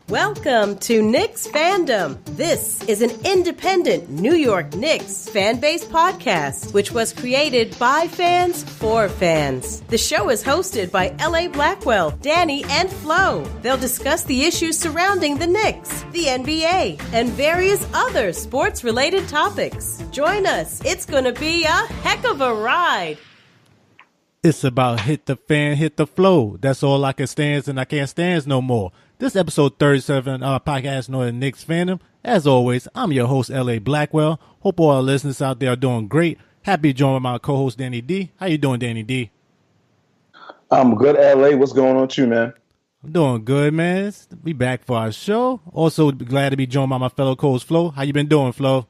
Welcome to Knicksfandom. This is an independent New York Knicks fan-based podcast, which was created by fans for fans. The show is hosted by LA Blackwell, Danny, and Flau. They'll discuss the issues surrounding the Knicks, the NBA, and various other sports-related topics. Join us. It's going to be a heck of a ride. It's about hit the fan, hit the flow. That's all I can stand, and I can't stand no more. This episode 37 of our podcast known as Knicksfandom. As always, I'm your host, L.A. Blackwell. Hope all our listeners out there are doing great. Happy to join with my co-host, Danny D. How you doing, Danny D? I'm good, L.A. What's going on with you, man? I'm doing good, man. We back for our show. Also, glad to be joined by my fellow co-host, Flo. How you been doing, Flo?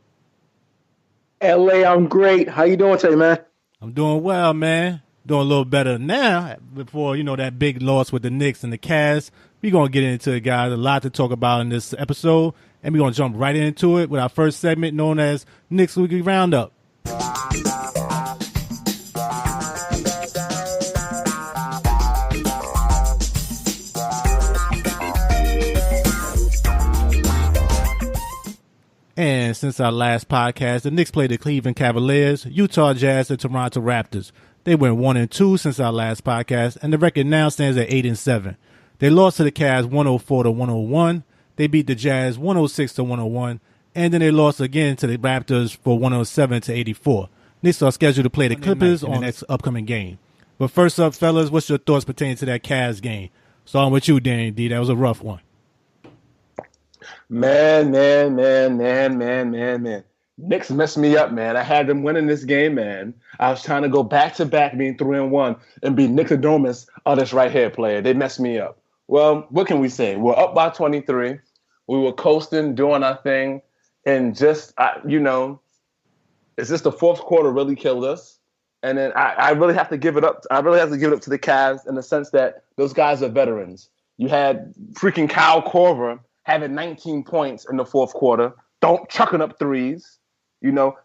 L.A., I'm great. How you doing today, man? I'm doing well, man. Doing a little better now before, that big loss with the Knicks and the Cavs. We're going to get into it, guys. A lot to talk about in this episode. And we're going to jump right into it with our first segment known as Knicks Weekly Round-Up. And since our last podcast, the Knicks played the Cleveland Cavaliers, Utah Jazz, and Toronto Raptors. They went 1-2 since our last podcast, and the record now stands at 8-7. They lost to the Cavs 104-101. They beat the Jazz 106-101, and then they lost again to the Raptors for 107-84. Knicks are scheduled to play the Clippers on the next upcoming game. But first up, fellas, what's your thoughts pertaining to that Cavs game? Starting with you, Danny D. That was a rough one. Man. Knicks messed me up, man. I had them winning this game, man. I was trying to go back-to-back, being 3-1, and be Knickodomus of this right here player. They messed me up. Well, what can we say? We're up by 23. We were coasting, doing our thing, and just, it's just the fourth quarter really killed us. And then I really have to give it up. I really have to give it up to the Cavs in the sense that those guys are veterans. You had freaking Kyle Korver having 19 points in the fourth quarter, chucking up threes.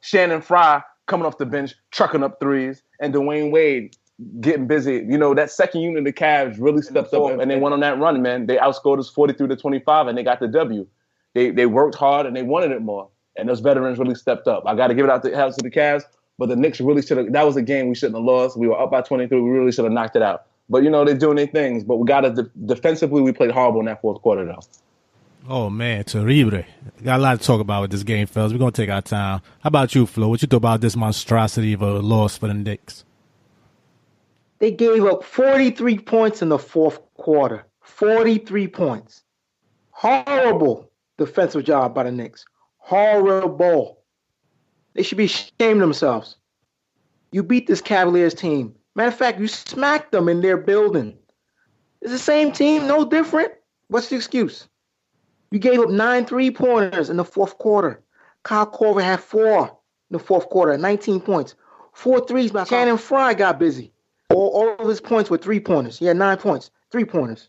Shannon Fry coming off the bench, trucking up threes, and Dwayne Wade getting busy. That second unit of the Cavs really stepped up, and they went on that run, man. They outscored us 43-25, and they got the W. They worked hard, and they wanted it more. And those veterans really stepped up. I got to give it out to the Cavs, but the Knicks really should have. That was a game we shouldn't have lost. We were up by 23. We really should have knocked it out. But, they're doing their things. But we got to defensively, we played horrible in that fourth quarter, though. Oh, man, terrible. Got a lot to talk about with this game, fellas. We're going to take our time. How about you, Flo? What you thought about this monstrosity of a loss for the Knicks? They gave up 43 points in the fourth quarter. 43 points. Horrible defensive job by the Knicks. Horrible. They should be ashamed of themselves. You beat this Cavaliers team. Matter of fact, you smacked them in their building. It's the same team, no different. What's the excuse? You gave up 9 3-pointers in the fourth quarter. Kyle Korver had 4 in the fourth quarter, 19 points. 4 threes by Shannon Fry got busy. All of his points were 3-pointers. He had 9 points, 3-pointers.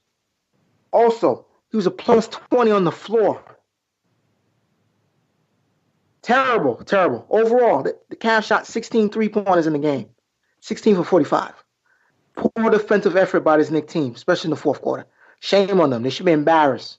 Also, he was a plus 20 on the floor. Terrible. Overall, the Cavs shot 16 3-pointers in the game. 16 for 45. Poor defensive effort by this Knicks team, especially in the fourth quarter. Shame on them. They should be embarrassed.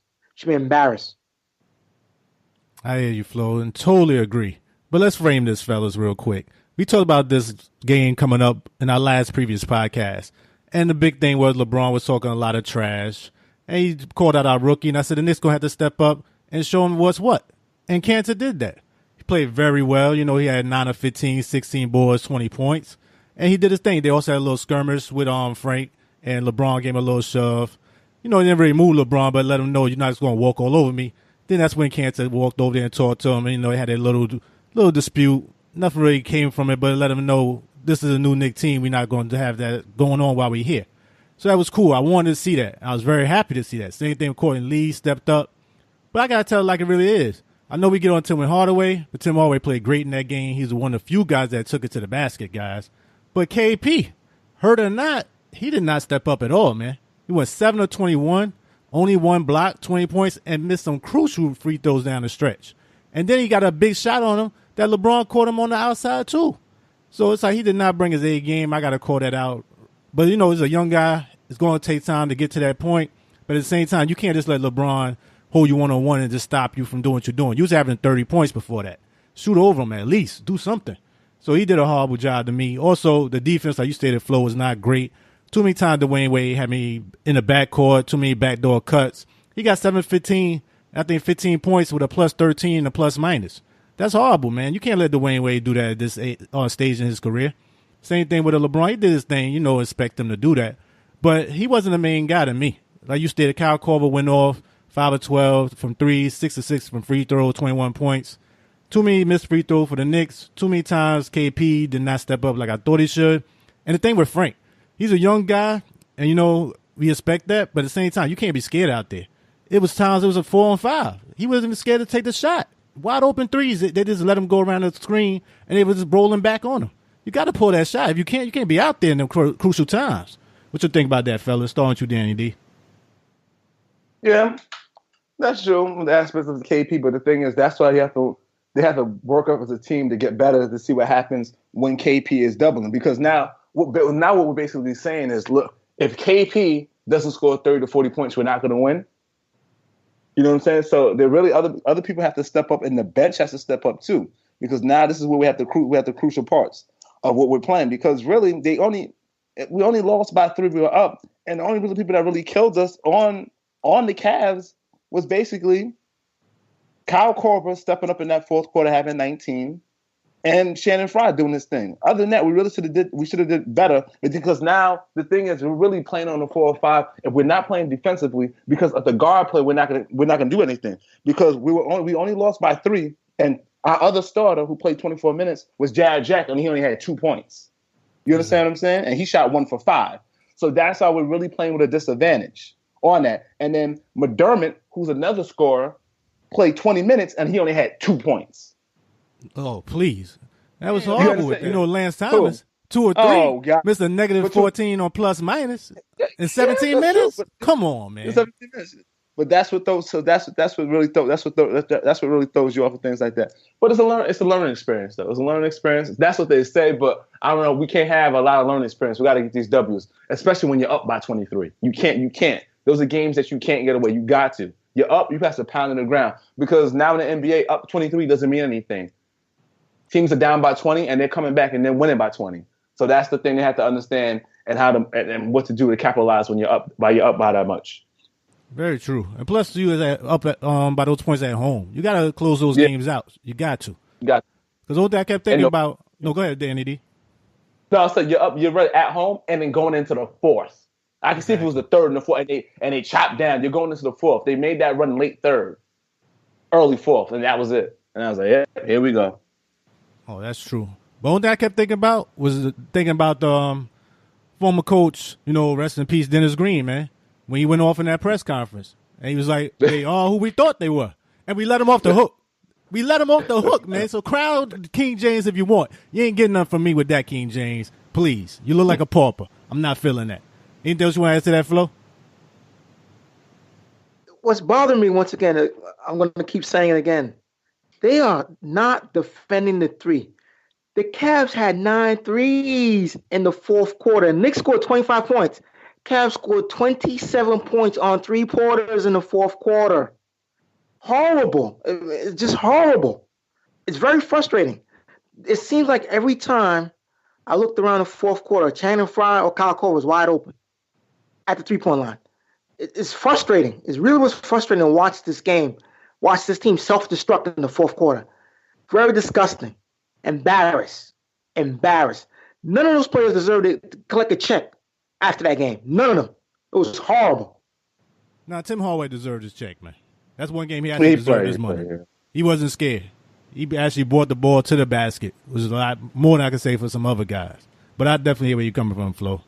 I hear you, Flo, and totally agree. But let's frame this, fellas, real quick. We talked about this game coming up in our previous podcast. And the big thing was LeBron was talking a lot of trash. And he called out our rookie. And I said, the Knicks going to have to step up and show him what's what. And Cantor did that. He played very well. He had 9 of 15, 16 boards, 20 points. And he did his thing. They also had a little skirmish with Frank. And LeBron gave him a little shove. He didn't really move LeBron, but let him know you're not just going to walk all over me. Then that's when Cantor walked over there and talked to him. And, they had a little dispute. Nothing really came from it, but let him know this is a new Knicks team. We're not going to have that going on while we're here. So that was cool. I wanted to see that. I was very happy to see that. Same thing with Courtney Lee stepped up. But I got to tell it like it really is. I know we get on Tim Hardaway, but Tim Hardaway played great in that game. He's one of the few guys that took it to the basket, guys. But KP, hurt or not, he did not step up at all, man. He went 7 of 21, only 1 block, 20 points, and missed some crucial free throws down the stretch. And then he got a big shot on him that LeBron caught him on the outside too. So it's like he did not bring his A game. I got to call that out. But, he's a young guy. It's going to take time to get to that point. But at the same time, you can't just let LeBron hold you one-on-one and just stop you from doing what you're doing. You was having 30 points before that. Shoot over him at least. Do something. So he did a horrible job to me. Also, the defense, like you stated, Flo, was not great. Too many times Dwayne Wade had me in the backcourt, too many backdoor cuts. He got 7-15, I think 15 points with a plus 13 and a plus minus. That's horrible, man. You can't let Dwayne Wade do that at this stage in his career. Same thing with LeBron. He did his thing. Expect him to do that. But he wasn't the main guy to me. Like you stated, Kyle Korver went off 5 of 12 from three, 6 of 6 from free throw, 21 points. Too many missed free throw for the Knicks. Too many times KP did not step up like I thought he should. And the thing with Frank, he's a young guy, and we expect that. But at the same time, you can't be scared out there. It was times it was a 4-on-5. He wasn't even scared to take the shot. Wide open threes. They just let him go around the screen, and they were just rolling back on him. You got to pull that shot. If you can't be out there in them crucial times. What you think about that, fellas? Starting with you, Danny D. Yeah, that's true. The aspects of the KP, but the thing is, that's why they have to work up as a team to get better to see what happens when KP is doubling. Because now what we're basically saying is, look, if KP doesn't score 30 to 40 points, we're not going to win. You know what I'm saying? So there really other people have to step up, and the bench has to step up too. Because now this is where we have the crucial parts of what we're playing. Because really, we only lost by 3. We were up, and the only really people that really killed us on the Cavs was basically Kyle Korver stepping up in that fourth quarter, having 19, and Shannon Fry doing this thing. Other than that, we should have did better. Because now the thing is, we're really playing on the 4 or 5, and we're not playing defensively because of the guard play. We're not gonna do anything because we only lost by 3, and our other starter who played 24 minutes was Jared Jack, and he only had 2 points. You understand what I'm saying? And he shot 1 for 5. So that's how we're really playing with a disadvantage on that. And then McDermott, who's another scorer, played 20 minutes, and he only had 2 points. Oh, please. That was horrible. Lance Thomas, 2 or 3, missed a negative 14 on plus minus in 17 minutes. Come on, man. 17 minutes. But that's what really throws you off of things like that. But it's a learning experience, though. It's a learning experience. That's what they say. But I don't know. We can't have a lot of learning experience. We got to get these W's, especially when you're up by 23. You can't. Those are games that you can't get away. You got to. You're up. You have to pound in the ground because now in the NBA, up 23 doesn't mean anything. Teams are down by 20 and they're coming back and they're winning by 20. So that's the thing they have to understand and what to do to capitalize when you're up by that much. Very true. And plus, you is up by those points at home. You got to close those games out. You got to. Because one thing I kept thinking about. No, go ahead, Danny D. No, so you're right at home and then going into the fourth. I can see if it was the third and the fourth and they chopped down. You're going into the fourth. They made that run late third, early fourth, and that was it. And I was like, yeah, here we go. Oh, that's true. But one thing I kept thinking about was the former coach, rest in peace, Dennis Green, man, when he went off in that press conference. And he was like, they are who we thought they were. And we let them off the hook. We let them off the hook, man. So crown King James if you want. You ain't getting nothing from me with that, King James. Please. You look like a pauper. I'm not feeling that. Anything else you want to add to that, Flo? What's bothering me, once again, I'm going to keep saying it again. They are not defending the 3. The Cavs had 9 threes in the fourth quarter. Knicks scored 25 points. Cavs scored 27 points on 3-quarters in the fourth quarter. Horrible. It's just horrible. It's very frustrating. It seems like every time I looked around the fourth quarter, Shannon Fry or Kyle Korver was wide open at the 3-point line. It's frustrating. It really was frustrating to watch this game. Watch this team self-destruct in the fourth quarter. Very disgusting. Embarrassed. None of those players deserved to collect a check after that game. None of them. It was horrible. Nah, Tim Hardaway deserved his check, man. That's one game he actually deserved his money. He wasn't scared. He actually brought the ball to the basket, which is a lot more than I can say for some other guys. But I definitely hear where you're coming from, Flo.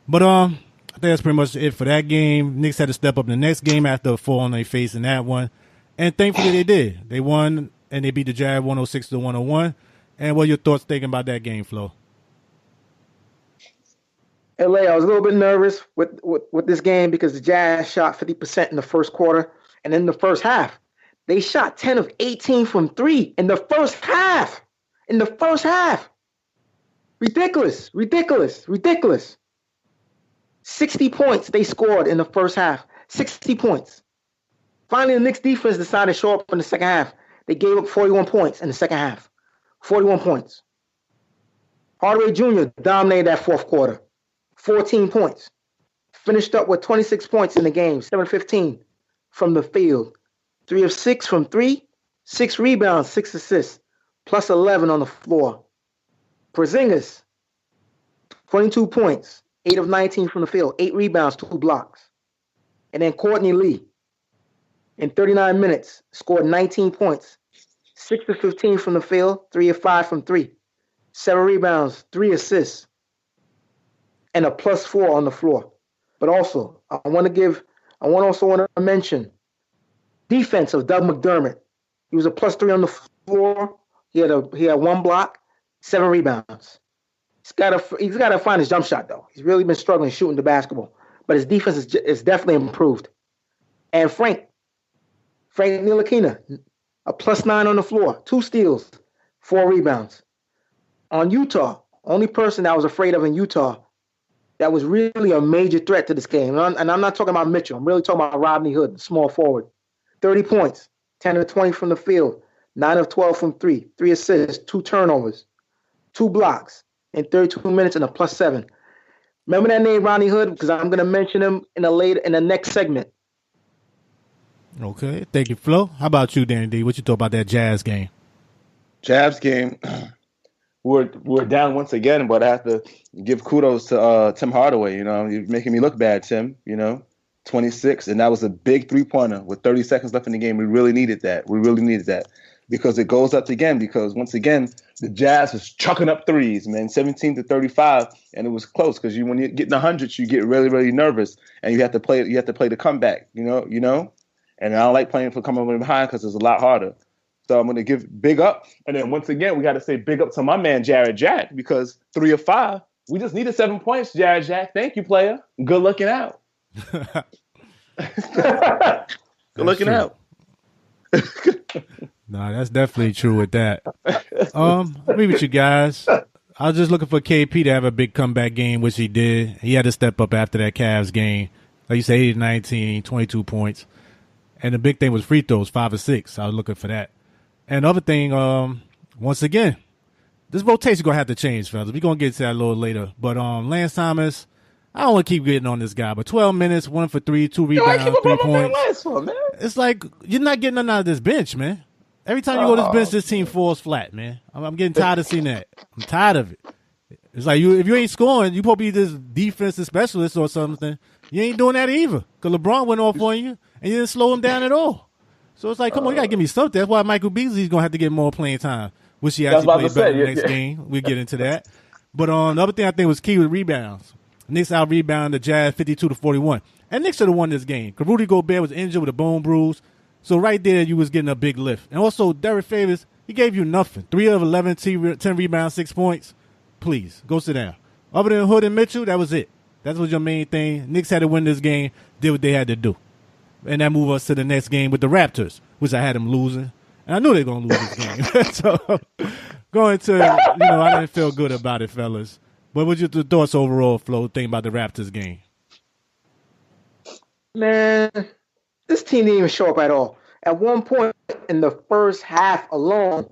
But I think that's pretty much it for that game. Knicks had to step up in the next game after a fall on their face in that one. And thankfully they did. They won, and they beat the Jazz 106-101. And what are your thoughts thinking about that game, Flo? LA, I was a little bit nervous with this game because the Jazz shot 50% in the first quarter. And in the first half, they shot 10 of 18 from 3 in the first half. Ridiculous. 60 points they scored in the first half. 60 points. Finally, the Knicks defense decided to show up in the second half. They gave up 41 points in the second half. 41 points. Hardaway Jr. dominated that fourth quarter. 14 points. Finished up with 26 points in the game. 7-15 from the field. 3 of 6 from 3. 6 rebounds, 6 assists. Plus 11 on the floor. Porzingis, 22 points. 8 of 19 from the field. 8 rebounds, 2 blocks. And then Courtney Lee, in 39 minutes, scored 19 points. 6 of 15 from the field. 3 of 5 from 3. 7 rebounds, 3 assists, and a plus 4 on the floor. But also, I want to mention defense of Doug McDermott. He was a plus 3 on the floor. He had 1 block, 7 rebounds. He's got to find his jump shot though. He's really been struggling shooting the basketball, but his defense is definitely improved. And Frank Ntilikina, a plus 9 on the floor, 2 steals, 4 rebounds. On Utah, only person I was afraid of in Utah that was really a major threat to this game. And I'm not talking about Mitchell. I'm really talking about Rodney Hood, small forward. 30 points, 10 of 20 from the field, 9 of 12 from 3, 3 assists, 2 turnovers, 2 blocks in 32 minutes and a plus 7. Remember that name, Rodney Hood? Because I'm going to mention him in the next segment. Okay. Thank you, Flo. How about you, Danny D? What you thought about that Jazz game? Jazz game. We're down once again, but I have to give kudos to Tim Hardaway. You know, you're making me look bad, Tim. 26, and that was a big 3-pointer with 30 seconds left in the game. We really needed that. Because it goes up again. Because once again, the Jazz was chucking up threes, man, 17-35, and it was close. Because when you get in the hundreds, you get really, really nervous, and you have to play. You have to play the comeback. You know. And I don't like playing for coming from behind because it's a lot harder. So I'm going to give big up. And then once again, we got to say big up to my man, Jared Jack, because 3 of 5. We just needed 7 points, Jared Jack. Thank you, player. Good looking out. Good looking out. No, that's definitely true with that. Agree with you guys. I was just looking for KP to have a big comeback game, which he did. He had to step up after that Cavs game. Like you say, 8-19, 22 points. And the big thing was free throws, 5 or 6. I was looking for that. And the other thing, once again, this rotation going to have to change, fellas. We're going to get to that a little later. But Lance Thomas, I don't want to keep getting on this guy, but 12 minutes, 1 for 3, 2 rebounds, 3 points. It's like you're not getting nothing out of this bench, man. Every time you go to this bench, this team falls flat, man. I'm getting tired of seeing that. I'm tired of it. It's like if you ain't scoring, you probably be this defensive specialist or something. You ain't doing that either. Because LeBron went off on you, and you didn't slow him down at all. So it's like, come on, you got to give me something. That's why Michael Beasley's going to have to get more playing time. Wish he actually played better in the next game. We'll get into that. But the other thing I think was key was rebounds. Knicks out-rebound the Jazz 52-41. And Knicks should have won this game. Because Rudy Gobert was injured with a bone bruise. So right there, you was getting a big lift. And also, Derek Favors, he gave you nothing. 3 of 11, 10 rebounds, 6 points. Please, go sit down. Other than Hood and Mitchell, that was it. That was your main thing. Knicks had to win this game, did what they had to do. And that moved us to the next game with the Raptors, which I had them losing. And I knew they were going to lose this game. So, going to, I didn't feel good about it, fellas. But what's your thoughts overall, Flo, thinking about the Raptors game? Man, this team didn't even show up at all. At one point in the first half alone,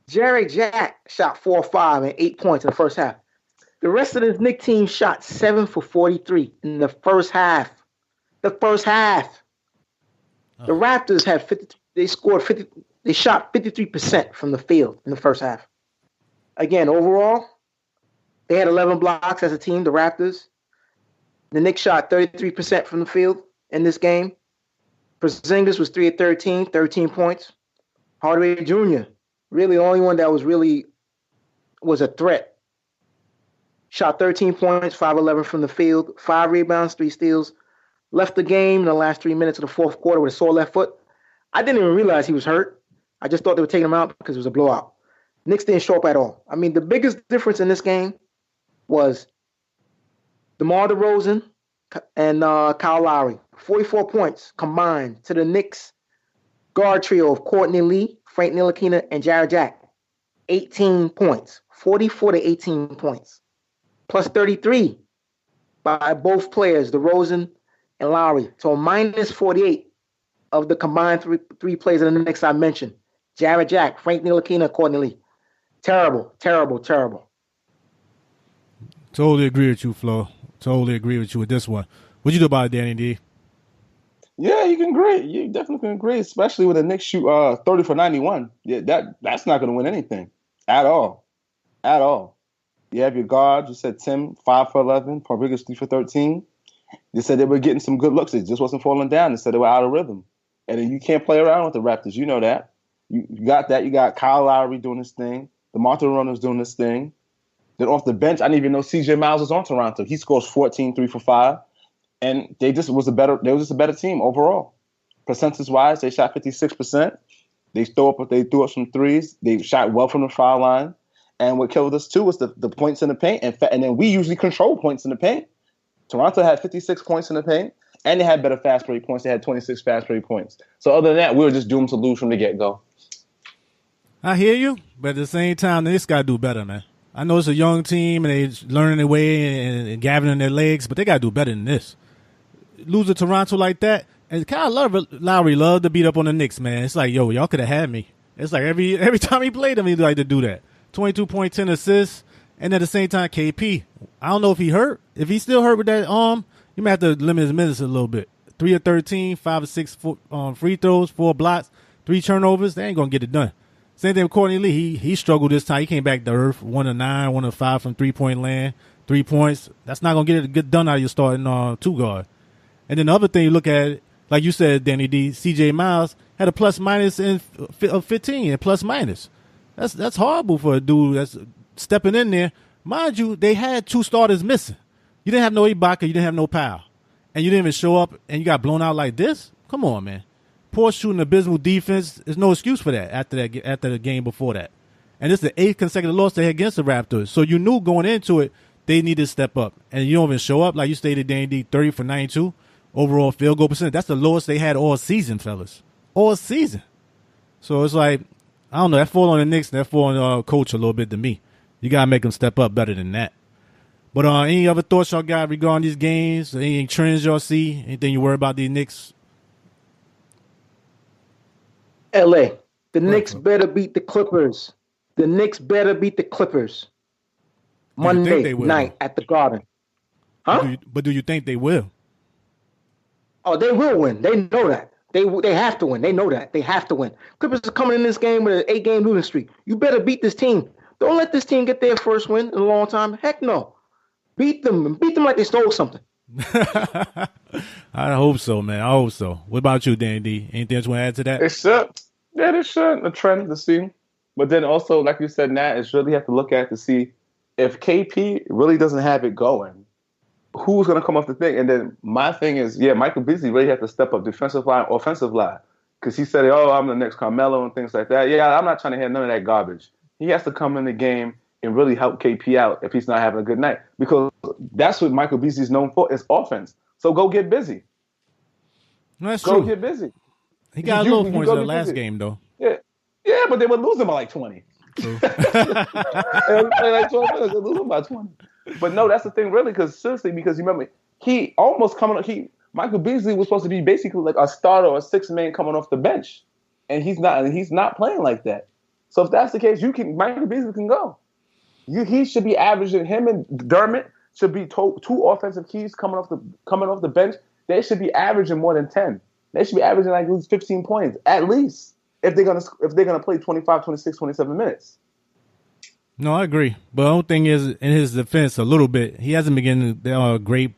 Jared Jack shot 4 of 5 and 8 points in the first half. The rest of this Knicks team shot 7 for 43 in the first half. The first half. Oh. The Raptors had 50. They scored 50. They shot 53% from the field in the first half. Again, overall, they had 11 blocks as a team. The Raptors. The Knicks shot 33% from the field in this game. Porzingis was 3 of 13, 13 points. Hardaway Jr., really the only one that was a threat. Shot 13 points, 5-11 from the field, 5 rebounds, 3 steals. Left the game in the last 3 minutes of the fourth quarter with a sore left foot. I didn't even realize he was hurt. I just thought they were taking him out because it was a blowout. Knicks didn't show up at all. I mean, the biggest difference in this game was DeMar DeRozan and Kyle Lowry. 44 points combined to the Knicks guard trio of Courtney Lee, Frank Ntilikina, and Jared Jack. 18 points. 44 to 18 points. Plus 33 by both players, DeRozan and Lowry. So minus 48 of the combined three players of the Knicks I mentioned. Jared Jack, Frank Ntilikina, accordingly. Terrible, terrible, terrible. Totally agree with you, Flo. Totally agree with you with this one. What you do about it, Danny D? Yeah, you can agree. You definitely can agree, especially when the Knicks shoot 30 for 91. Yeah, that's not going to win anything at all. At all. You have your guards. You said Tim, 5 for 11. Porzingis, 3 for 13. They said they were getting some good looks. It just wasn't falling down. They said they were out of rhythm. And then you can't play around with the Raptors. You know that. You got that. You got Kyle Lowry doing his thing. DeMar DeRozan's doing this thing. Then off the bench, I didn't even know C.J. Miles was on Toronto. He scores 14, 3 for 5. And they just was a better team overall. Percentage-wise, they shot 56%. They threw up some threes. They shot well from the foul line. And what killed us, too, was the points in the paint. And then we usually control points in the paint. Toronto had 56 points in the paint, and they had better fast break points. They had 26 fast break points. So other than that, we were just doomed to lose from the get-go. I hear you, but at the same time, this got to do better, man. I know it's a young team, and they're learning their way and gathering their legs, but they got to do better than this. Lose to Toronto like that, and Kyle Lowry loved to beat up on the Knicks, man. It's like, yo, y'all could have had me. It's like every time he played them, he'd like to do that. 22.10 assists, and at the same time, KP. I don't know if he hurt. If he's still hurt with that arm, you might have to limit his minutes a little bit. 3 of 13, 5 of 6 free throws, 4 blocks, 3 turnovers. They ain't going to get it done. Same thing with Courtney Lee. He struggled this time. He came back to earth. 1 of 9, 1 of 5 from 3-point land, 3 points. That's not going to get done out of your starting 2-guard. And then the other thing, you look at it, like you said, Danny D, C.J. Miles had a plus-minus of 15 and plus-minus. That's horrible for a dude that's stepping in there. Mind you, they had 2 starters missing. You didn't have no Ibaka, you didn't have no Powell. And you didn't even show up, and you got blown out like this? Come on, man. Poor shooting, abysmal defense. There's no excuse for that after the game before that. And this is the 8th consecutive loss they had against the Raptors. So you knew going into it, they needed to step up. And you don't even show up. Like you stated, Danny D, 30 for 92. Overall field goal percentage. That's the lowest they had all season, fellas. All season. So it's like, I don't know. That fall on the Knicks, that fall on coach a little bit to me. You got to make them step up better than that. But any other thoughts y'all got regarding these games? Any trends y'all see? Anything you worry about these Knicks? LA, the Knicks better beat the Clippers. The Knicks better beat the Clippers. Monday night at the Garden. Huh? But do you think they will? Oh, they will win. They know that. They have to win. They know that. They have to win. Clippers are coming in this game with an 8-game losing streak. You better beat this team. Don't let this team get their first win in a long time. Heck no. Beat them and beat them like they stole something. I hope so, man. I hope so. What about you, Danny D? Anything else you want to add to that? It should. Yeah, it should. A trend to see. But then also, like you said, Nat, it's really have to look at to see if KP really doesn't have it going, who's going to come off the thing? And then my thing is, yeah, Michael Beasley really have to step up defensive line, offensive line. Because he said, oh, I'm the next Carmelo and things like that. Yeah, I'm not trying to hear none of that garbage. He has to come in the game and really help KP out if he's not having a good night. Because that's what Michael Beasley's known for, is offense. So go get busy. No, that's true. Go get busy. He got a little points in the last game, though. Yeah, but they would lose him by like 20. True. Like 12 minutes, they lose him by 20. But no, that's the thing, really, because seriously, because you remember, he almost Michael Beasley was supposed to be basically like a starter or a 6-man coming off the bench. And he's not playing like that. So if that's the case, Michael Beasley can go. He should be averaging, him and Dermott should be 2 offensive keys coming off the bench. They should be averaging more than 10. They should be averaging like at least 15 points, at least, if they're gonna play 25, 26, 27 minutes. No, I agree. But the only thing is, in his defense, a little bit, he hasn't been getting great,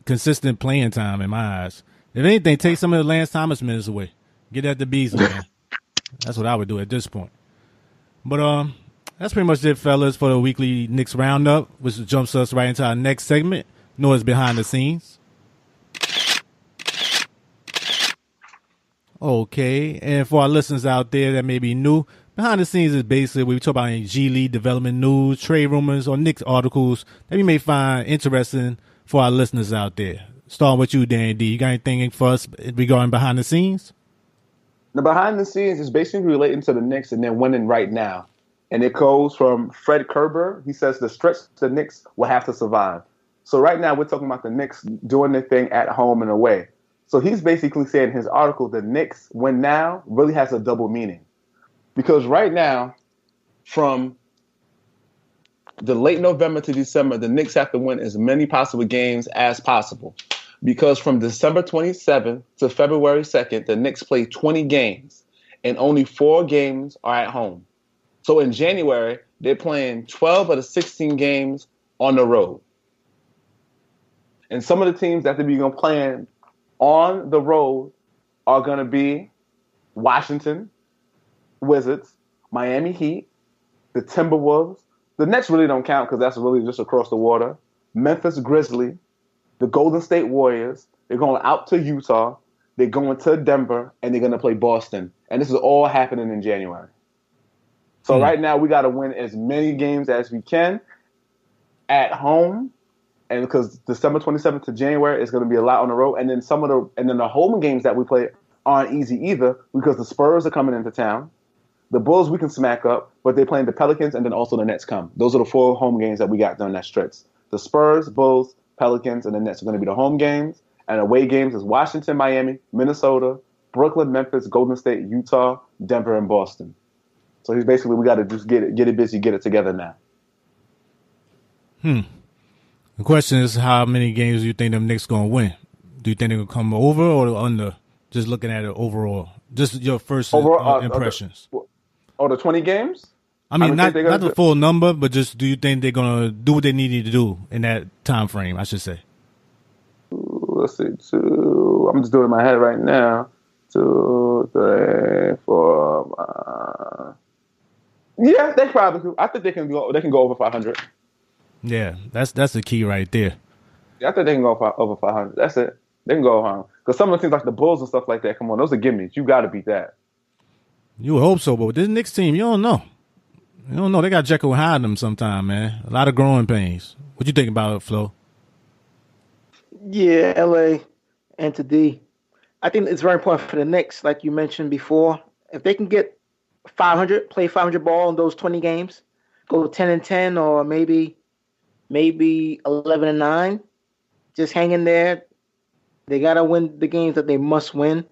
consistent playing time in my eyes. If anything, take some of the Lance Thomas minutes away. Get that to Beasley, man. That's what I would do at this point. But that's pretty much it, fellas, for the weekly Knicks Roundup, which jumps us right into our next segment, Noise Behind the Scenes. Okay, and for our listeners out there that may be new, behind the scenes is basically where we talk about any G League development news, trade rumors, or Knicks articles that we may find interesting for our listeners out there. Starting with you, Danny D. You got anything for us regarding behind the scenes? The behind the scenes is basically relating to the Knicks and they're winning right now. And it goes from Fred Kerber. He says the stretch the Knicks will have to survive. So right now we're talking about the Knicks doing their thing at home and away. So he's basically saying in his article the Knicks win now really has a double meaning. Because right now, from the late November to December, the Knicks have to win as many possible games as possible. Because from December 27th to February 2nd, the Knicks play 20 games, and only 4 games are at home. So in January, they're playing 12 of the 16 games on the road. And some of the teams that they're going to play on the road are going to be Washington Wizards, Miami Heat, the Timberwolves. The Nets really don't count because that's really just across the water. Memphis Grizzlies, the Golden State Warriors. They're going out to Utah. They're going to Denver, and they're going to play Boston. And this is all happening in January. So right now, we got to win as many games as we can at home. And because December 27th to January is going to be a lot on the road. And then the home games that we play aren't easy either because the Spurs are coming into town. The Bulls we can smack up, but they're playing the Pelicans, and then also the Nets come. Those are the 4 home games that we got during that stretch. The Spurs, Bulls, Pelicans, and the Nets are going to be the home games. And away games is Washington, Miami, Minnesota, Brooklyn, Memphis, Golden State, Utah, Denver, and Boston. So he's basically, we got to just get it busy, get it together now. The question is, how many games do you think them Knicks going to win? Do you think they're going to come over or under? Just looking at it overall. Just your first impressions. The 20 games? I mean, not the full number, but just do you think they're going to do what they needed to do in that time frame, I should say? Let's see. 2. I'm just doing it in my head right now. 2, 3, 4. Yeah, they probably could. I think they can go over 500. Yeah, that's the key right there. Yeah, I think they can go over 500. That's it. They can go home. Because some of the teams like the Bulls and stuff like that, come on, those are gimmies. You got to beat that. You would hope so, but with this Knicks team, you don't know. You don't know. They got Jekyll and Hyde them sometime, man. A lot of growing pains. What you think about it, Flo? Yeah, LA and to D. I think it's very important for the Knicks, like you mentioned before. If they can get 500, play 500 ball in those 20 games, go 10-10 or maybe 11-9, just hang in there. They got to win the games that they must win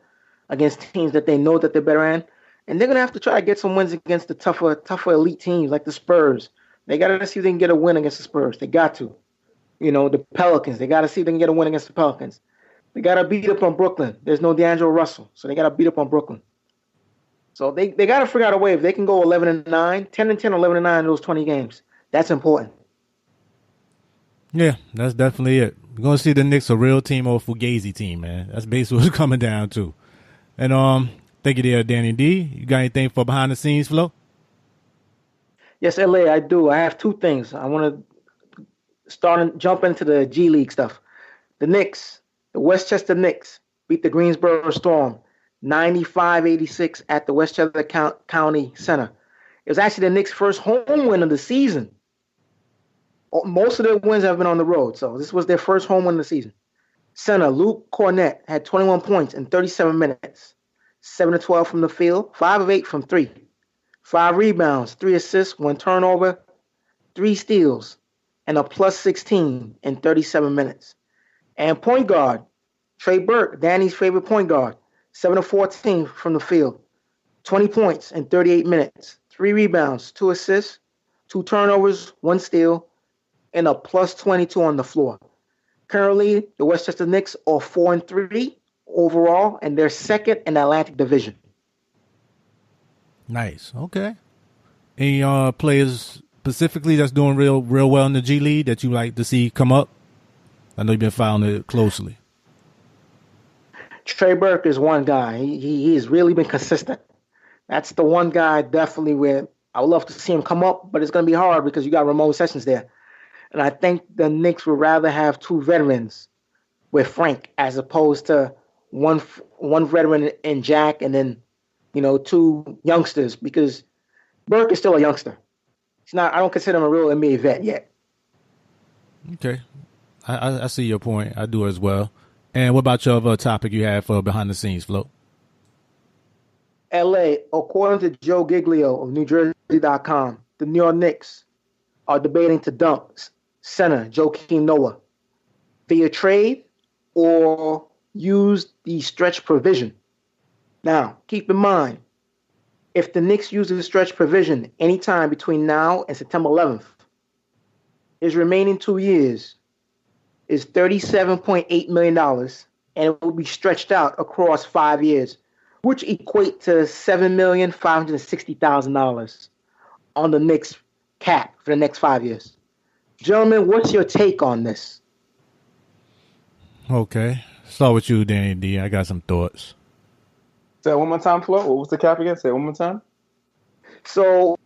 against teams that they know that they're better in. And they're going to have to try to get some wins against the tougher elite teams like the Spurs. They got to see if they can get a win against the Spurs. They got to. The Pelicans. They got to see if they can get a win against the Pelicans. They got to beat up on Brooklyn. There's no D'Angelo Russell, so they got to beat up on Brooklyn. So they got to figure out a way. If they can go 11-9, 10-10 or 11-9 in those 20 games, that's important. Yeah, that's definitely it. We're going to see the Knicks a real team or a Fugazi team, man. That's basically what it's coming down to. And thank you there, Danny D. You got anything for behind the scenes, Flo? Yes, LA, I do. I have 2 things. I want to jump into the G League stuff. The Knicks, the Westchester Knicks, beat the Greensboro Storm 95-86 at the Westchester County Center. It was actually the Knicks' first home win of the season. Most of their wins have been on the road, so this was their first home win of the season. Center Luke Cornett had 21 points in 37 minutes, 7 of 12 from the field, 5 of 8 from 3, 5 rebounds, 3 assists, 1 turnover, 3 steals, and a plus 16 in 37 minutes. And point guard, Trey Burke, Danny's favorite point guard, 7 of 14 from the field, 20 points in 38 minutes, 3 rebounds, 2 assists, 2 turnovers, 1 steal, and a plus 22 on the floor. Currently, the Westchester Knicks are 4-3 overall, and they're second in the Atlantic Division. Nice. Okay. Any players specifically that's doing real well in the G League that you like to see come up? I know you've been following it closely. Trey Burke is one guy. He has really been consistent. That's the one guy definitely where I would love to see him come up, but it's going to be hard because you got Ramon Sessions there. And I think the Knicks would rather have 2 veterans with Frank as opposed to one veteran in Jack and then, 2 youngsters because Burke is still a youngster. He's not. I don't consider him a real NBA vet yet. Okay. I see your point. I do as well. And what about your other topic you have for behind the scenes, Flo? LA, according to Joe Giglio of NewJersey.com, the New York Knicks are debating to dump center Joakim Noah via trade or used the stretch provision. Now, keep in mind, if the Knicks use the stretch provision anytime between now and September 11th, his remaining 2 years is $37.8 million, and it will be stretched out across 5 years, which equate to $7,560,000 on the Knicks cap for the next 5 years. Gentlemen, what's your take on this? Okay. Start with you, Danny D. I got some thoughts. Say it one more time, Flo. What was the cap again? Say it one more time. So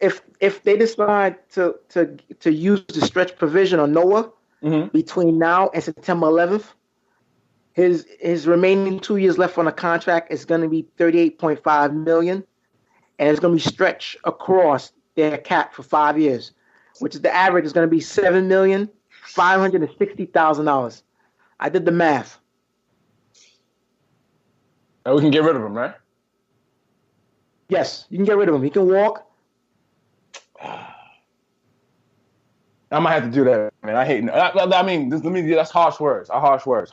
if they decide to use the stretch provision on Noah between now and September 11th, his remaining 2 years left on the contract is going to be $38.5 million, and it's going to be stretched across their cap for 5 years, which is the average is going to be $7,560,000. I did the math. And we can get rid of him, right? Yes, you can get rid of him. He can walk. I might have to do that, man. I hate. I mean, that's harsh words. Harsh words.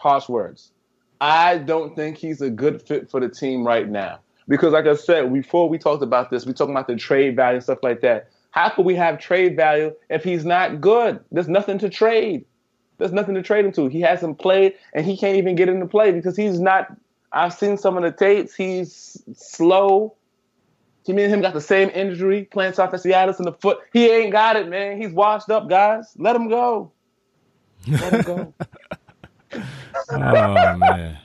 I don't think he's a good fit for the team right now because, like I said before, we talked about this. We talking about the trade value and stuff like that. How could we have trade value if he's not good? There's nothing to trade. There's nothing to trade him to. He hasn't played, and he can't even get into play because he's not. I've seen some of the tapes. He's slow. Me and him got the same injury, playing soft fasciitis in the foot. He ain't got it, man. He's washed up, guys. Let him go. Let him go. Oh, man.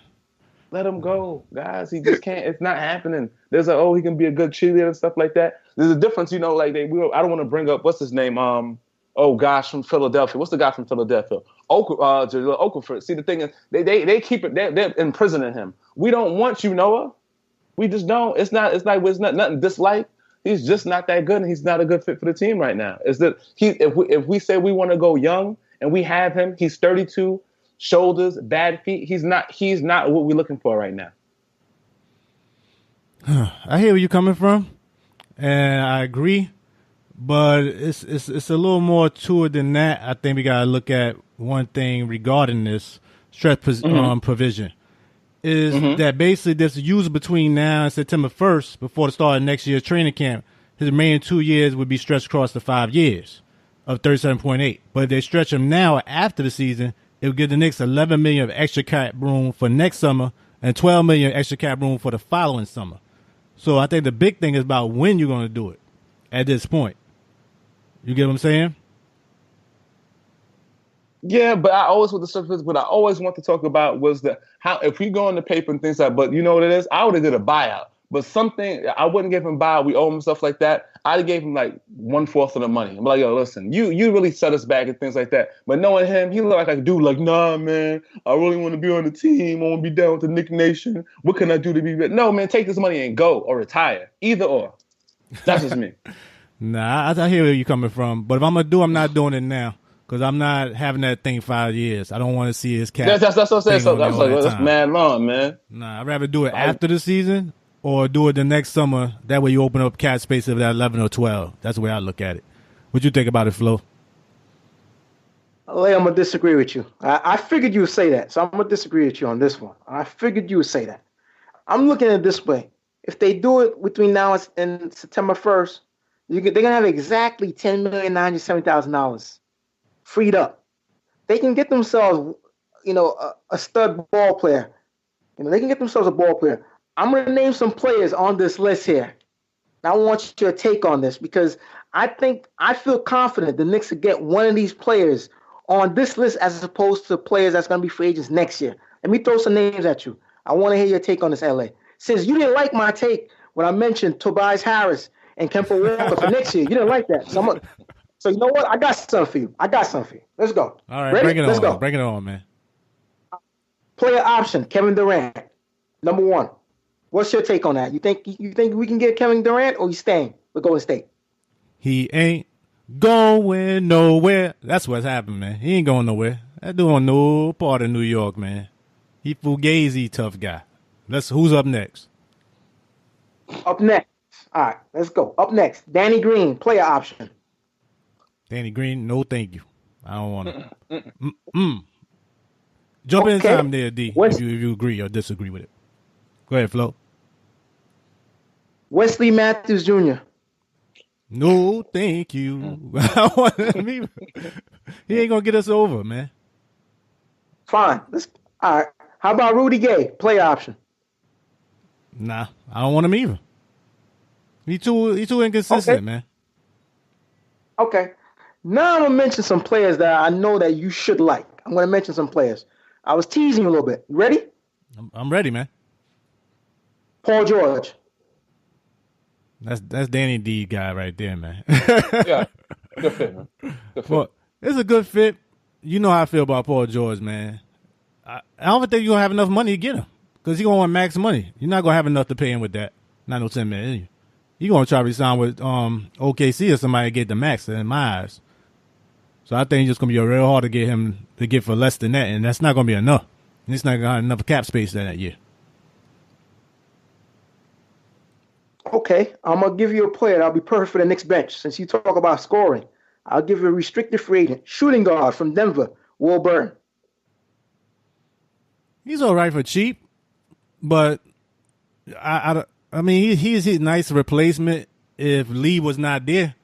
Let him go, guys. He just can't. It's not happening. There's he can be a good cheerleader and stuff like that. There's a difference, like I don't want to bring up, what's his name? Gosh, from Philadelphia. What's the guy from Philadelphia? Okafor. See, the thing is, they keep it, they're imprisoning him. We don't want you, Noah. We just don't. It's not nothing dislike. He's just not that good, and he's not a good fit for the team right now. Is that if we say we want to go young and we have him, he's 32, shoulders, bad feet. He's not what we're looking for right now. I hear where you're coming from, and I agree, but it's a little more to it than that. I think we gotta look at one thing regarding this stretch provision. Is that basically this used between now and September 1st, before the start of next year's training camp, his remaining 2 years would be stretched across the 5 years of 37.8. But if they stretch him now after the season, it would give the Knicks $11 million of extra cap room for next summer and $12 million extra cap room for the following summer. So I think the big thing is about when you're going to do it at this point. You get what I'm saying? Yeah, but what I always want to talk about was how if we go on the paper and things like, but you know what it is? I would have did a buyout, but something I wouldn't give him buyout. We owe him stuff like that. I'd have gave him like 1/4 of the money. I'm like, yo, listen, you really set us back and things like that. But knowing him, he looked like a dude like, nah, man, I really want to be on the team. I want to be down with the Knick Nation. What can I do to be good? No, man, take this money and go or retire. Either or. That's just me. Nah, I hear where you're coming from. But if I'm going to I'm not doing it now. Because I'm not having that thing 5 years. I don't want to see his cap. That's what I'm saying. So that's mad long, man. Nah, I'd rather do it after the season or do it the next summer. That way you open up cap space of that 11 or 12. That's the way I look at it. What you think about it, Flo? I'm going to disagree with you. I figured you would say that. So I'm going to disagree with you on this one. I figured you would say that. I'm looking at it this way. If they do it between now and September 1st, they're going to have exactly $10,970,000 freed up. They can get themselves, a stud ball player. They can get themselves a ball player. I'm going to name some players on this list here. And I want your take on this because I feel confident the Knicks will get one of these players on this list as opposed to players that's going to be free agents next year. Let me throw some names at you. I want to hear your take on this, LA. Since you didn't like my take when I mentioned Tobias Harris and Kemba Walker for next year, you didn't like that. So you know what? I got something for you. Let's go. All right, ready? Bring it Let's on. go. Bring it on, man. Player option, Kevin Durant, number one. What's your take on that? You think we can get Kevin Durant or you staying with Golden State? He ain't going nowhere. That's what's happened, man. He ain't going nowhere. That dude on no part of New York, man. He fugazi tough guy. Who's up next? Up next. All right, let's go. Up next, Danny Green, player option. Danny Green, no thank you. I don't want to. Jump in Okay. time there, D, if you agree or disagree with it. Go ahead, Flo. Wesley Matthews Jr. No, thank you. I want him either. He ain't gonna get us over, man. Fine. All right. How about Rudy Gay? Play option. Nah, I don't want him either. He too inconsistent, Okay. man. Okay. Now I'm gonna mention some players that I know that you should like. I'm gonna mention some players. I was teasing you a little bit. You ready? I'm ready, man. Paul George. That's Danny D guy right there, man. Yeah, good fit, man. Good fit. Well, it's a good fit. You know how I feel about Paul George, man. I don't think you're gonna have enough money to get him because you're gonna want max money. You're not gonna have enough to pay him with that. Not no $10 million. You're gonna try to sign with OKC or somebody to get the max in my eyes. So I think it's just gonna be real hard to get him to get for less than that, and that's not gonna be enough. And it's not gonna have enough cap space that year. Okay, I'm gonna give you a player that'll be perfect for the Knicks bench. Since you talk about scoring, I'll give you a restricted free agent, shooting guard from Denver, Will Burton. He's all right for cheap, but I mean he's a nice replacement if Lee was not there.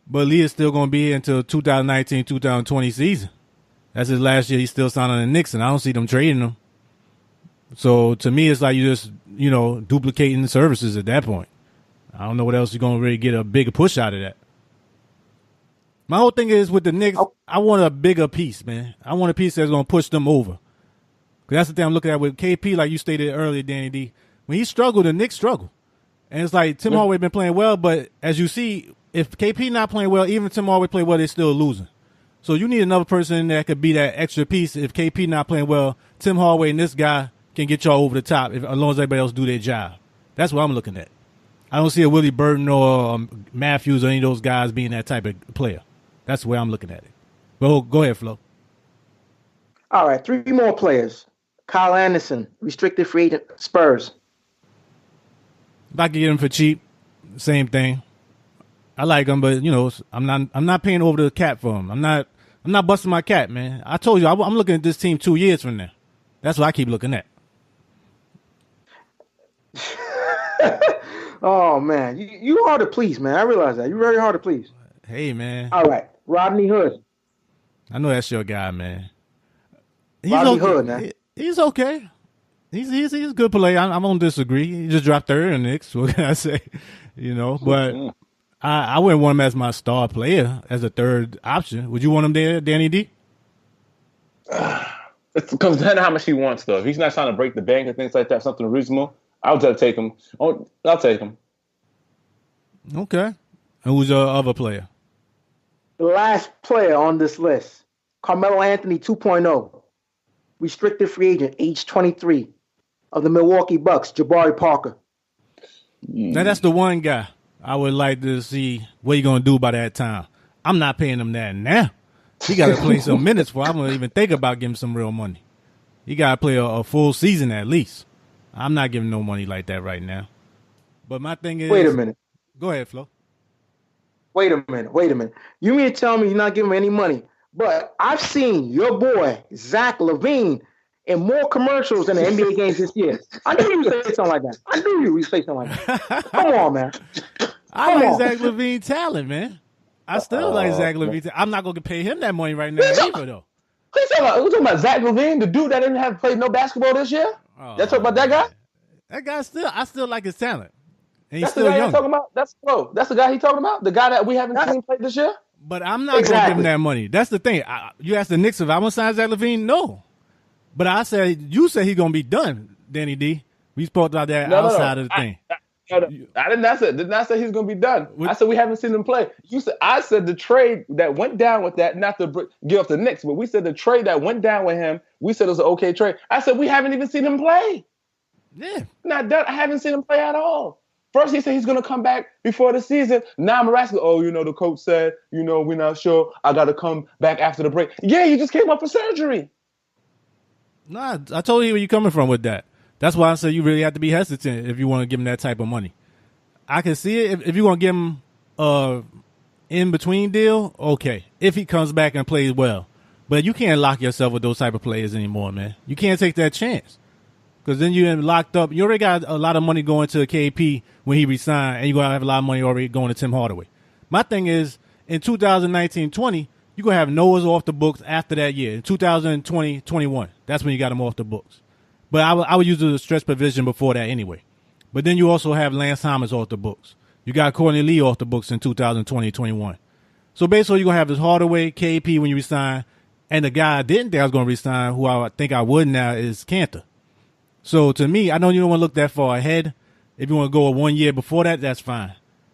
But Lee is still going to be here until 2019-2020 season. That's his last year. He's still signing the Knicks, and I don't see them trading him. So to me, it's like you just duplicating the services at that point. I don't know what else you're going to really get a bigger push out of that. My whole thing is with the Knicks, I want a bigger piece, man. I want a piece that's going to push them over. Because that's the thing I'm looking at with KP, like you stated earlier, Danny D. When he struggled, the Knicks struggled. And it's like Tim Hardaway been playing well, but as you see, if KP not playing well, even if Tim Hardaway play well, they're still losing. So you need another person that could be that extra piece. If KP not playing well, Tim Hardaway and this guy can get y'all over the top as long as everybody else do their job. That's what I'm looking at. I don't see a Willie Burton or Matthews or any of those guys being that type of player. That's the way I'm looking at it. But go ahead, Flo. All right, 3 more players. Kyle Anderson, restricted free agent, Spurs. If I could get him for cheap, same thing. I like him, but I'm not paying over the cap for him. I'm not busting my cap, man. I told you I'm looking at this team 2 years from now. That's what I keep looking at. Oh man, you hard to please, man. I realize that. You're very hard to please. Hey, man. All right, Rodney Hood. I know that's your guy, man. Rodney Hood, man. He's okay. He's a good player. I won't disagree. He just dropped third in the Knicks. What can I say? But I wouldn't want him as my star player as a third option. Would you want him there, Danny D? It comes down to how much he wants, though. If he's not trying to break the bank and things like that, something reasonable, I'll just take him. I'll take him. Okay. And who's your other player? The last player on this list, Carmelo Anthony 2.0, restricted free agent, age 23, of the Milwaukee Bucks, Jabari Parker. Now, that's the one guy I would like to see what he's going to do by that time. I'm not paying him that now. He got to play some minutes for I'm going to even think about giving some real money. He got to play a full season at least. I'm not giving no money like that right now. But my thing is... Wait a minute. Go ahead, Flo. Wait a minute. You mean to tell me you're not giving him any money? But I've seen your boy, Zach LaVine, in more commercials than the NBA games this year. I knew you would say something like that. I knew you would say something like that. Come on, man. I like Zach LaVine talent, man. I still like Zach LaVine. I'm not going to pay him that money right now either, though. We're talking about Zach LaVine, the dude that didn't have played no basketball this year? Y'all talking about that guy? That guy I still like his talent. And he's That's still the guy young. you're talking about? That's the guy he's talking about? The guy that we haven't seen play this year? But I'm not going to give him that money. That's the thing. You asked the Knicks if I want to sign Zach LaVine? No. But you said he's going to be done, Danny D. We spoke about that outside of the thing. I did not say he's going to be done. I said we haven't seen him play. I said the trade that went down with that, not to give up the Knicks, but we said the trade that went down with him, we said it was an okay trade. I said we haven't even seen him play. Yeah. Not done. I haven't seen him play at all. First, he said he's going to come back before the season. Now I'm asking, the coach said, we're not sure. I got to come back after the break. Yeah, you just came up for surgery. Nah, I told you where you're coming from with that. That's why I said you really have to be hesitant if you want to give him that type of money. I can see it. If you want to give him in-between deal, okay. If he comes back and plays well. But you can't lock yourself with those type of players anymore, man. You can't take that chance. Because then you're locked up. You already got a lot of money going to KP when he resigned, and you're going to have a lot of money already going to Tim Hardaway. My thing is, in 2019-20, you're going to have Noah's off the books after that year. In 2020-21, that's when you got him off the books. But I would use the stretch provision before that anyway. But then you also have Lance Thomas off the books. You got Courtney Lee off the books in 2020-21. So basically, you're going to have this Hardaway, KP when you resign, and the guy I didn't think I was going to resign, who I think I would now, is Kanter. So to me, I know you don't want to look that far ahead. If you want to go 1 year before that, that's fine.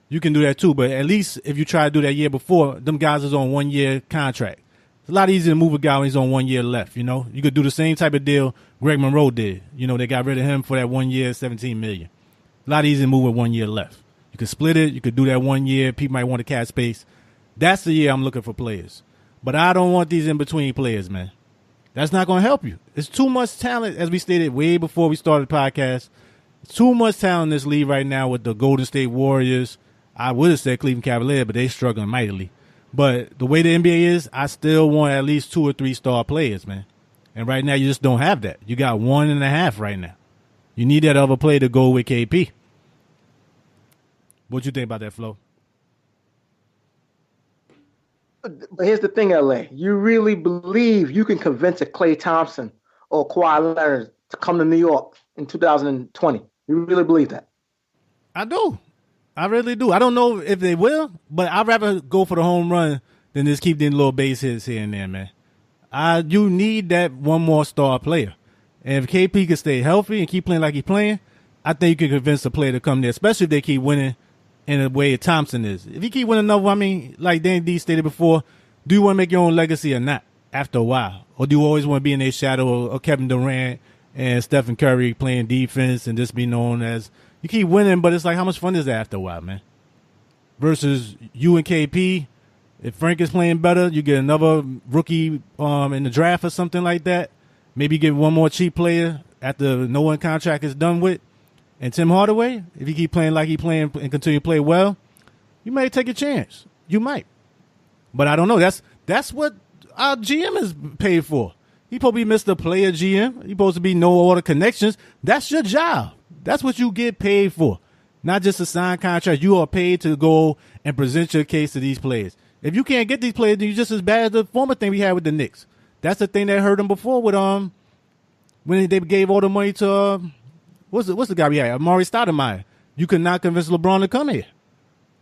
You can do that too. But at least if you try to do that year before, them guys is on 1 year contract. It's a lot easier to move a guy when he's on 1 year left, you know. You could do the same type of deal Greg Monroe did. You know, they got rid of him for that 1 year, $17 million. A lot easier to move with 1 year left. You could split it. You could do that 1 year. People might want to cap space. That's the year I'm looking for players. But I don't want these in-between players, man. That's not going to help you. It's too much talent, as we stated way before we started the podcast. It's too much talent in this league right now with the Golden State Warriors. I would have said Cleveland Cavaliers, but they're struggling mightily. But the way the NBA is, I still want at least 2 or 3 star players, man. And right now, you just don't have that. You got 1.5 right now. You need that other player to go with KP. What you think about that, Flo? But here's the thing, LA. You really believe you can convince a Klay Thompson or Kawhi Leonard to come to New York in 2020? You really believe that? I do. I really do. I don't know if they will, but I'd rather go for the home run than just keep them little base hits here and there, man. You need that one more star player. And if KP can stay healthy and keep playing like he's playing, I think you can convince the player to come there, especially if they keep winning in the way Thompson is. If you keep winning another, I mean, like Danny D stated before, do you want to make your own legacy or not after a while? Or do you always want to be in their shadow of Kevin Durant and Stephen Curry playing defense and just be known as, you keep winning, but it's like, how much fun is that after a while, man? Versus you and KP, if Frank is playing better, you get another rookie in the draft or something like that. Maybe get one more cheap player after no one contract is done with. And Tim Hardaway, if he keep playing like he playing and continue to play well, you may take a chance. You might. But I don't know. That's what our GM is paid for. He supposed to be Mr. Player GM. He supposed to be know all the connections. That's your job. That's what you get paid for. Not just a signed contract. You are paid to go and present your case to these players. If you can't get these players, then you're just as bad as the former thing we had with the Knicks. That's the thing that hurt them before with when they gave all the money to what's the guy we had? Amari Stoudemire. You could not convince LeBron to come here.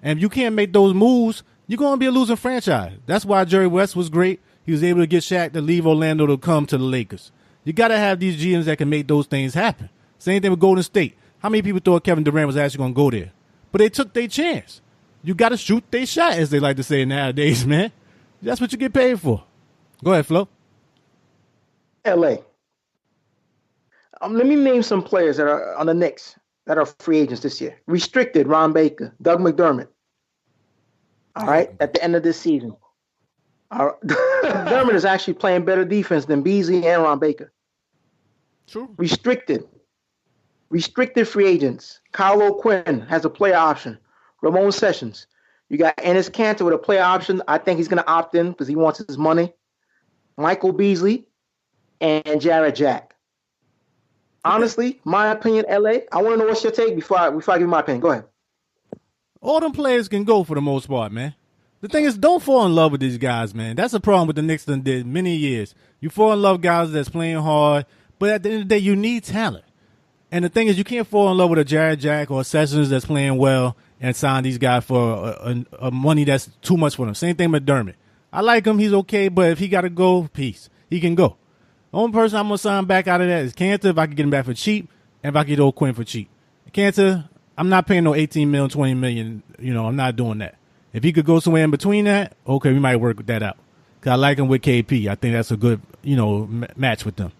And if you can't make those moves, you're going to be a losing franchise. That's why Jerry West was great. He was able to get Shaq to leave Orlando to come to the Lakers. You got to have these GMs that can make those things happen. Same thing with Golden State. How many people thought Kevin Durant was actually going to go there? But they took their chance. You got to shoot their shot, as they like to say nowadays, man. That's what you get paid for. Go ahead, Flo. LA. Let me name some players that are on the Knicks that are free agents this year. Restricted, Ron Baker, Doug McDermott. All right, at the end of this season. McDermott is actually playing better defense than Beasley and Ron Baker. True. Restricted free agents. Kyle O'Quinn has a player option. Ramon Sessions. You got Enes Kanter with a player option. I think he's going to opt in because he wants his money. Michael Beasley and Jarrett Jack. Honestly, my opinion, LA, I want to know what's your take before I give you my opinion. Go ahead. All them players can go for the most part, man. The thing is, don't fall in love with these guys, man. That's a problem with the Knicks done did many years. You fall in love with guys that's playing hard, but at the end of the day, you need talent. And the thing is, you can't fall in love with a Jarrett Jack or a Sessions that's playing well and sign these guys for a money that's too much for them. Same thing with McDermott. I like him. He's okay, but if he got to go, peace. He can go. The only person I'm going to sign back out of that is Kanter if I can get him back for cheap and if I can get O'Quinn for cheap. Kanter, I'm not paying no $18 million, $20 million. You know, I'm not doing that. If he could go somewhere in between that, okay, we might work that out. Because I like him with KP. I think that's a good, match with them.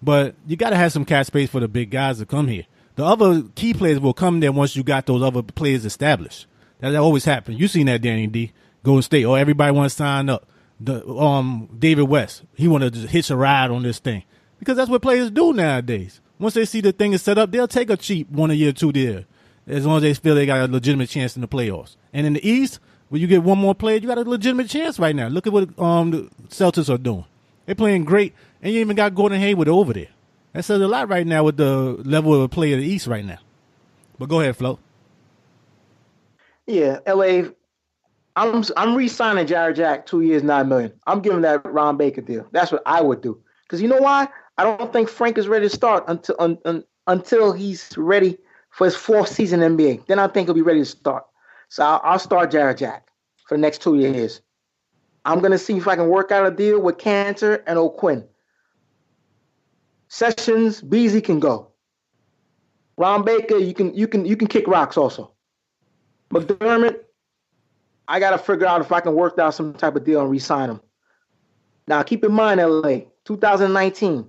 But you got to have some cap space for the big guys to come here. The other key players will come there once you got those other players established. That always happens. You seen that, Danny D. Golden State. Oh, everybody wants to sign up. David West, he want to just hitch a ride on this thing. Because that's what players do nowadays. Once they see the thing is set up, they'll take a cheap 1 year, 2 year. As long as they feel they got a legitimate chance in the playoffs. And in the East, when you get one more player, you got a legitimate chance right now. Look at what the Celtics are doing. They're playing great, and you even got Gordon Hayward over there. That says a lot right now with the level of play of the East right now. But go ahead, Flo. Yeah, LA. I'm re-signing Jared Jack 2 years, $9 million. I'm giving that Ron Baker deal. That's what I would do. Because you know why? I don't think Frank is ready to start until he's ready for his fourth season in the NBA. Then I think he'll be ready to start. So I'll start Jared Jack for the next 2 years. I'm gonna see if I can work out a deal with Cantor and O'Quinn. Sessions, Beasley can go. Ron Baker, you can kick rocks also. McDermott, I gotta figure out if I can work out some type of deal and re-sign him. Now keep in mind, LA, 2019,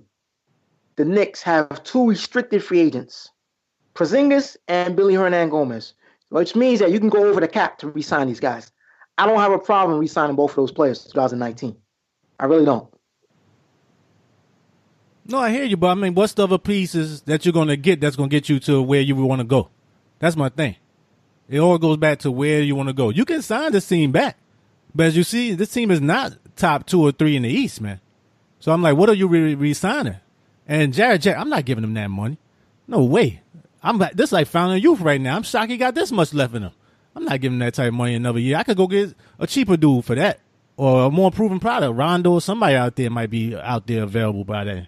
the Knicks have 2 restricted free agents, Porzingis and Billy Hernan-Gomez, which means that you can go over the cap to re-sign these guys. I don't have a problem re-signing both of those players in 2019. I really don't. No, I hear you, but I mean, what's the other pieces that you're going to get that's going to get you to where you want to go? That's my thing. It all goes back to where you want to go. You can sign this team back, but as you see, this team is not top 2 or 3 in the East, man. So I'm like, what are you re-signing? And Jared Jack, I'm not giving him that money. No way. This is like founding youth right now. I'm shocked he got this much left in him. I'm not giving that type of money another year. I could go get a cheaper dude for that or a more proven product. Rondo or somebody out there might be out there available by then.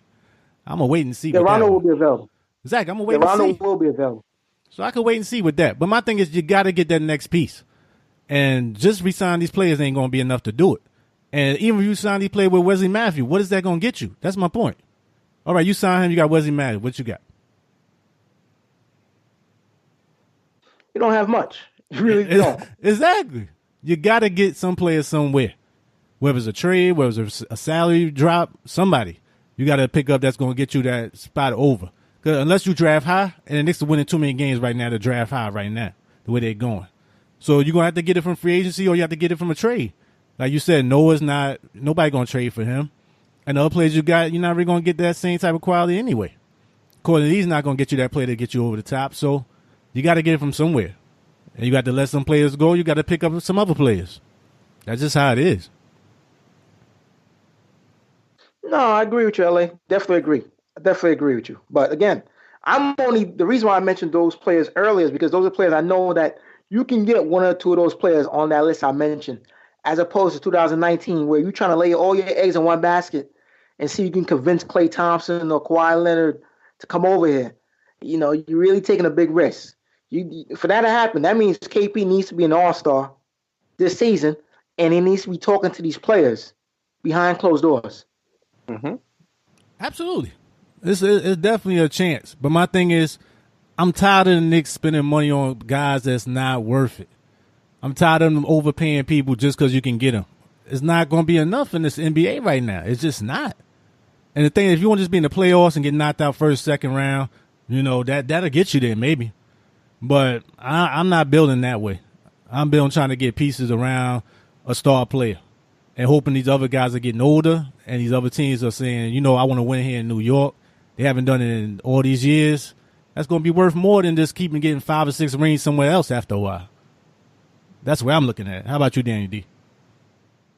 I'm going to wait and see. Yeah, Rondo will be available. Exactly. I'm going to wait and see. Rondo will be available. So I can wait and see with that. But my thing is you got to get that next piece. And just re-sign these players ain't going to be enough to do it. And even if you sign these players with Wesley Matthews, what is that going to get you? That's my point. All right, you sign him, you got Wesley Matthews. What you got? You don't have much. You really don't. Exactly. You got to get some players somewhere. Whether it's a trade, whether it's a salary drop, somebody. You got to pick up that's going to get you that spot over. Because unless you draft high, and the Knicks are winning too many games right now to draft high right now, the way they're going. So you're going to have to get it from free agency or you have to get it from a trade. Like you said, nobody going to trade for him. And the other players you got, you're not really going to get that same type of quality anyway. According to he's not going to get you that player to get you over the top. So you got to get it from somewhere. And you got to let some players go. You got to pick up some other players. That's just how it is. No, I agree with you, LA. Definitely agree. I definitely agree with you. But again, the reason why I mentioned those players earlier is because those are players I know that you can get 1 or 2 of those players on that list I mentioned, as opposed to 2019, where you're trying to lay all your eggs in one basket and see if you can convince Klay Thompson or Kawhi Leonard to come over here. You know, you're really taking a big risk. For that to happen, that means KP needs to be an all-star this season, and he needs to be talking to these players behind closed doors. Mm-hmm. Absolutely. It's definitely a chance. But my thing is, I'm tired of the Knicks spending money on guys that's not worth it. I'm tired of them overpaying people just because you can get them. It's not going to be enough in this NBA right now. It's just not. And the thing is, if you want to just be in the playoffs and get knocked out first, second round, you know, that'll get you there maybe. But I'm not building that way. I'm building trying to get pieces around a star player and hoping these other guys are getting older and these other teams are saying, you know, I want to win here in New York. They haven't done it in all these years. That's going to be worth more than just keeping getting 5 or 6 rings somewhere else after a while. That's where I'm looking at. How about you, Danny D?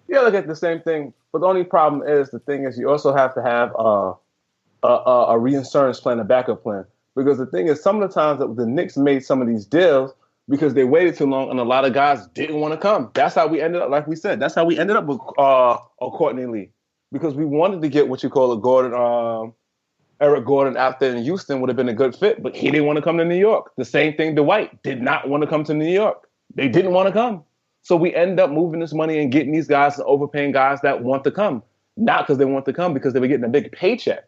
Yeah, look at the same thing. But the only problem is, you also have to have a reinsurance plan, a backup plan. Because the thing is, some of the times that the Knicks made some of these deals because they waited too long and a lot of guys didn't want to come. That's how we ended up, like we said, that's how we ended up with Courtney Lee. Because we wanted to get what you call a Gordon, Eric Gordon out there in Houston would have been a good fit, but he didn't want to come to New York. The same thing, Dwight did not want to come to New York. They didn't want to come. So we end up moving this money and getting these guys and overpaying guys that want to come. Not because they want to come, because they were getting a big paycheck.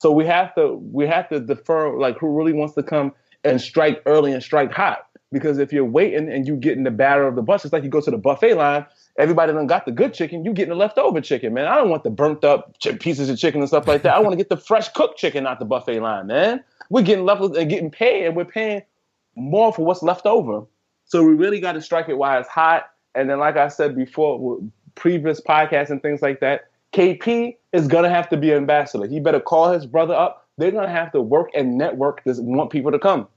So we have to defer, like, who really wants to come and strike early and strike hot. Because if you're waiting and you get in the batter of the bunch, it's like you go to the buffet line, everybody done got the good chicken, you getting the leftover chicken, man. I don't want the burnt up pieces of chicken and stuff like that. I want to get the fresh cooked chicken out the buffet line, man. We're getting left and getting paid, and we're paying more for what's left over. So we really got to strike it while it's hot. And then, like I said before, with previous podcasts and things like that, KP is going to have to be an ambassador. He better call his brother up. They're going to have to work and network this, want people to come.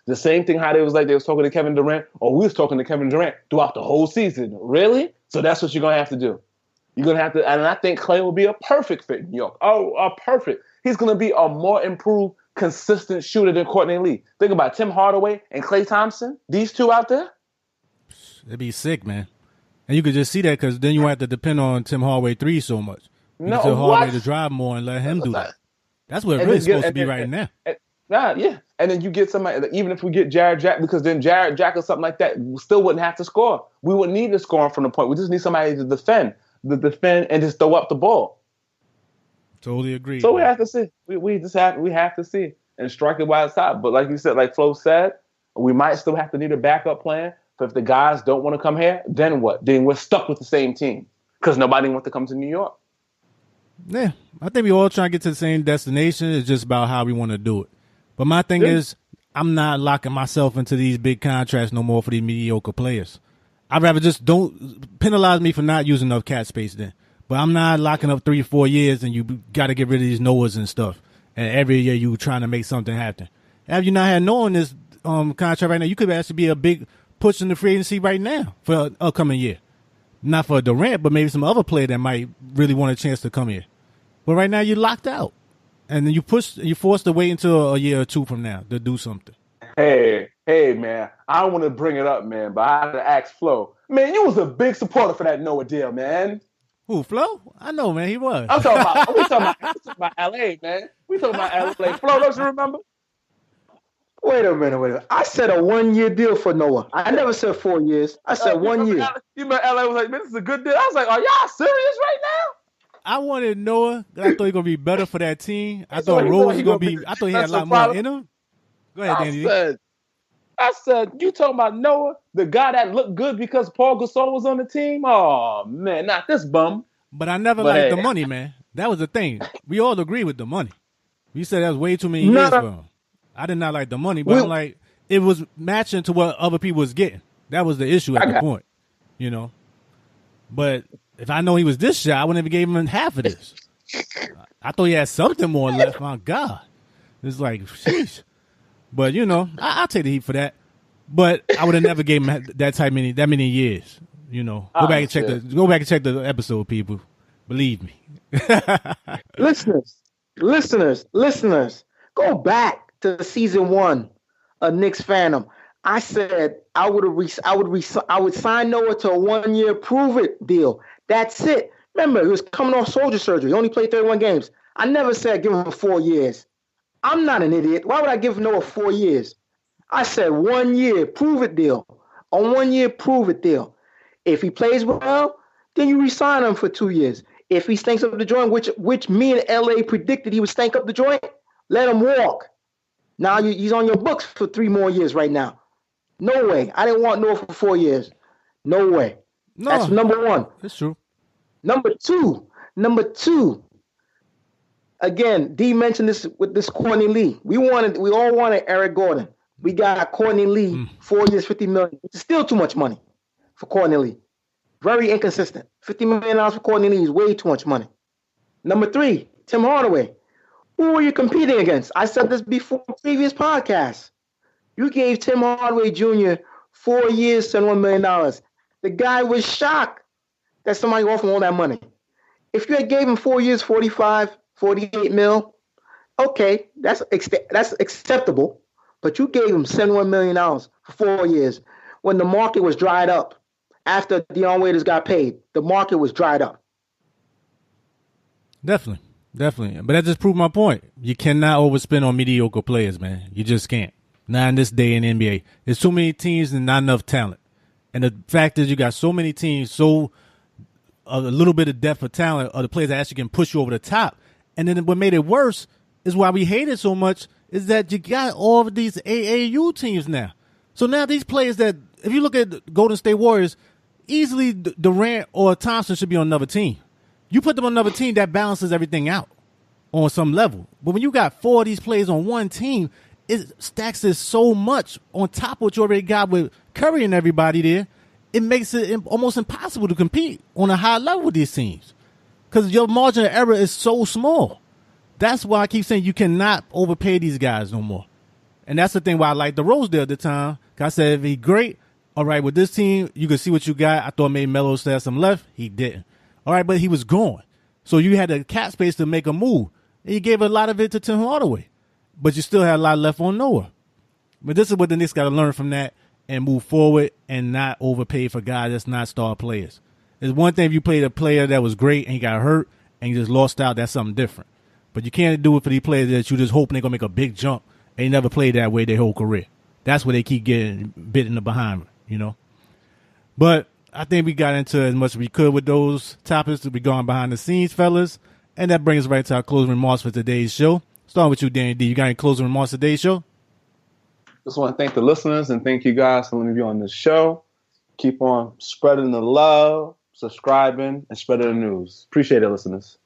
The same thing how they was talking to Kevin Durant, or we was talking to Kevin Durant throughout the whole season. Really? So that's what you're going to have to do. You're going to have to, and I think Clay will be a perfect fit in New York. Oh, perfect. He's going to be a more improved, consistent shooter than Courtney Lee. Think about Tim Hardaway and Klay Thompson. These two out there. It'd be sick, man. And you could just see that because then you won't have to depend on Tim Hardaway 3 so much. You can tell Hardaway to drive more and let him do that. That's what it's really supposed to be right now. Yeah. And then you get somebody, even if we get Jared Jack, because then Jared Jack or something like that, we still wouldn't have to score. We wouldn't need to score from the point. We just need somebody to defend and just throw up the ball. Totally agree. So we have to see. We have to see and strike it while it's hot. But like you said, like Flo said, we might still have to need a backup plan. But if the guys don't want to come here, then what? Then we're stuck with the same team because nobody wants to come to New York. Yeah, I think we all trying to get to the same destination. It's just about how we want to do it. But my thing is, I'm not locking myself into these big contracts no more for these mediocre players. I'd rather just don't penalize me for not using enough cap space then. But I'm not locking up 3 or 4 years and you got to get rid of these Noahs and stuff. And every year you trying to make something happen. Have you not had Noah in this contract right now, you could actually be a big push in the free agency right now for upcoming year. Not for Durant, but maybe some other player that might really want a chance to come here. But right now you're locked out. And then you're forced to wait until a year or two from now to do something. Hey, man, I don't want to bring it up, man, but I had to ask Flo. Man, you was a big supporter for that Noah deal, man. Who, Flo? I know, man, he was. We talking about L.A., man. We talking about L.A. Flo, don't you remember? Wait a minute. I said a 1-year deal for Noah. I never said 4 years. I said 1 year. You remember L.A. was like, man, this is a good deal. I was like, are y'all serious right now? I wanted Noah. I thought he was going to be better for that team. I thought Rose was going to be – I thought he had a lot more in him. Go ahead, Danny. I said, you talking about Noah, the guy that looked good because Paul Gasol was on the team? Oh, man, not this bum. But I never liked the money, man. That was the thing. We all agree with the money. We said that was way too many years for him. I did not like the money, but I'm like, it was matching to what other people was getting. That was the issue at the point, you know. But if I know he was this shot, I wouldn't have gave him half of this. I thought he had something more left. My God. It's like, sheesh. But, you know, I'll take the heat for that. But I would have never gave him that many years. You know, go back and check the episode, people. Believe me. listeners, go back to season 1 of Knicksfandom. I said I would sign Noah to a 1-year prove it deal. That's it. Remember, he was coming off shoulder surgery. He only played 31 games. I never said give him 4 years. I'm not an idiot. Why would I give Noah 4 years? I said 1 year prove it deal. A 1-year prove it deal. If he plays well, then you re-sign him for 2 years. If he stinks up the joint, which me and LA predicted he would stink up the joint, let him walk. Now he's on your books for 3 more years right now. No way. I didn't want Noah for 4 years. No way. No, that's number one. That's true. Number two. Again, D mentioned this with this Courtney Lee. We all wanted Eric Gordon. We got Courtney Lee, 4 years, $50 million. It's still too much money for Courtney Lee. Very inconsistent. $50 million for Courtney Lee is way too much money. Number 3, Tim Hardaway. Who were you competing against? I said this before in previous podcasts. You gave Tim Hardaway Jr. 4 years, $71 million. The guy was shocked that somebody offered him all that money. If you had gave him 4 years, 45, 48 mil, okay, that's acceptable. But you gave him $71 million for 4 years when the market was dried up. After Dion Waiters got paid, the market was dried up. Definitely. But that just proved my point. You cannot overspend on mediocre players, man. You just can't. Not in this day in the NBA. There's too many teams and not enough talent. And the fact is you got so many teams, a little bit of depth of talent are the players that actually can push you over the top. And then what made it worse is why we hate it so much is that you got all of these AAU teams now. So now these players that, if you look at Golden State Warriors, easily Durant or Thompson should be on another team. You put them on another team, that balances everything out on some level. But when you got 4 of these players on one team, it stacks it so much on top of what you already got with Curry and everybody there. It makes it almost impossible to compete on a high level with these teams because your margin of error is so small. That's why I keep saying you cannot overpay these guys no more. And that's the thing why I liked the Rosedale at the time. I said, if he's great, all right, with this team, you can see what you got. I thought maybe Melo still had some left. He didn't. All right, but he was gone. So you had the cap space to make a move. And you gave a lot of it to Tim Hardaway. But you still had a lot left on Noah. But this is what the Knicks got to learn from that and move forward and not overpay for guys that's not star players. It's one thing if you played a player that was great and he got hurt and you just lost out, that's something different. But you can't do it for these players that you just hoping they're going to make a big jump and they never played that way their whole career. That's where they keep getting bit in the behind, you know. But I think we got into as much as we could with those topics to be going behind the scenes, fellas. And that brings us right to our closing remarks for today's show. Starting with you, Danny D. You got any closing remarks for today's show? Just want to thank the listeners and thank you guys for letting me be on this show. Keep on spreading the love, subscribing, and spreading the news. Appreciate it, listeners.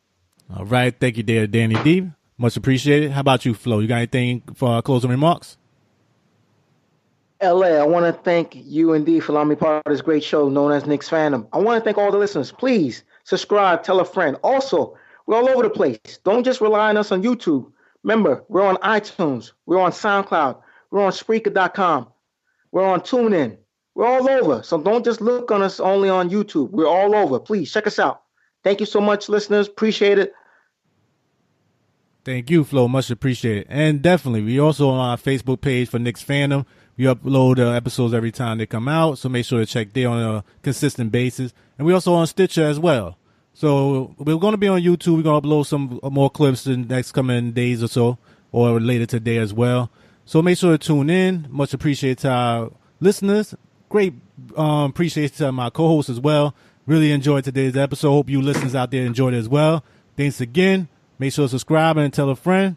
All right. Thank you, dear Danny D. Much appreciated. How about you, Flo? You got anything for our closing remarks? LA, I want to thank you and D for allowing me part of this great show known as Knicksfandom. I want to thank all the listeners. Please subscribe, tell a friend. Also, we're all over the place. Don't just rely on us on YouTube. Remember, we're on iTunes. We're on SoundCloud. We're on Spreaker.com. We're on TuneIn. We're all over. So don't just look on us only on YouTube. We're all over. Please check us out. Thank you so much, listeners. Appreciate it. Thank you, Flo. Much appreciated. And definitely, we also on our Facebook page for Knicksfandom. We upload episodes every time they come out, so make sure to check there on a consistent basis. And we also on Stitcher as well. So we're going to be on YouTube. We're going to upload some more clips in the next coming days or so, or later today as well. So make sure to tune in. Much appreciated to our listeners. Great appreciation to my co-hosts as well. Really enjoyed today's episode. Hope you listeners out there enjoyed it as well. Thanks again. Make sure to subscribe and tell a friend.